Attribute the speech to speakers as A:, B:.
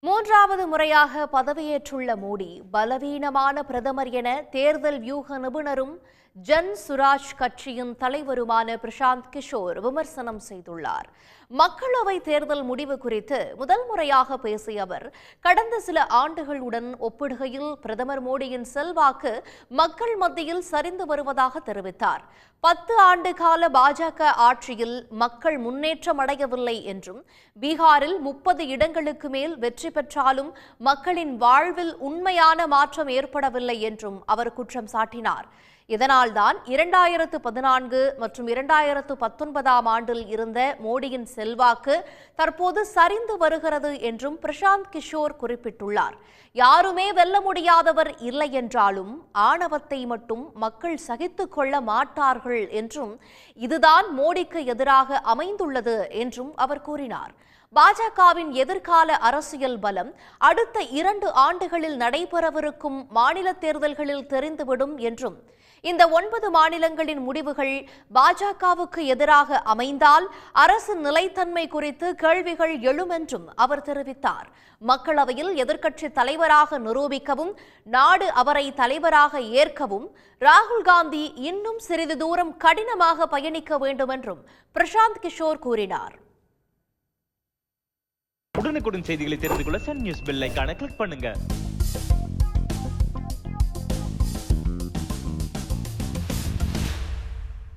A: மூன்றாவது முறையாக பதவியேற்றுள்ள மோடி பலவீனமான பிரதமர் என தேர்தல் வியூக நிபுணரும் ஜன் சுராஜ் கட்சியின் தலைவருமான பிரசாந்த் கிஷோர் விமர்சனம் செய்துள்ளார். மக்களவை தேர்தல் முடிவு குறித்து முதல் முறையாக பேசிய அவர், கடந்த சில ஆண்டுகளுடன் ஒப்பிடுகையில் பிரதமர் மோடியின் செல்வாக்கு மக்கள் மத்தியில் சரிந்து வருவதாக தெரிவித்தார். 10 ஆண்டு கால பாஜக ஆட்சியில் மக்கள் முன்னேற்றம் அடையவில்லை என்றும், பீகாரில் 30 இடங்களுக்கு மேல் வெற்றி பெற்றாலும் மக்களின் வாழ்வில் உண்மையான மாற்றம் ஏற்படவில்லை என்றும் அவர் குற்றம் சாட்டினார். இதனால்தான் 2014 மற்றும் 2019 ஆண்டில் இருந்த மோடியின் செல்வாக்கு தற்போது சரிந்து வருகிறது என்றும் பிரசாந்த் கிஷோர் குறிப்பிட்டுள்ளார். யாருமே வெல்ல முடியாதவர் இல்லை என்றாலும் ஆணவத்தை மட்டும் மக்கள் சகித்துக் கொள்ள மாட்டார்கள் என்றும், இதுதான் மோடிக்கு எதிராக அமைந்துள்ளது என்றும் அவர் கூறினார். பாஜகவின் எதிர்கால அரசியல் பலம் அடுத்த 2 ஆண்டுகளில் நடைபெறவிருக்கும் மாநில தேர்தல்களில் தெரிந்துவிடும் என்றும், இந்த 9 மாநிலங்களின் முடிவுகள் பாஜகவுக்கு எதிராக அமைந்தால் அரசு நிலைத்தன்மை குறித்து கேள்விகள் எழும் என்றும் அவர் தெரிவித்தார். மக்களவையில் எதிர்க்கட்சி தலைவராக நிரூபிக்கவும், நாடு அவரை தலைவராக ஏற்கவும் ராகுல் காந்தி இன்னும் சிறிது தூரம் கடினமாக பயணிக்க வேண்டும் என்றும் பிரசாந்த் கிஷோர் கூறினார்.
B: உடனுக்குடன் செய்திகளை தெரிந்து கொள்ள சன் நியூஸ் பெல் ஐகானை கிளிக் பண்ணுங்க.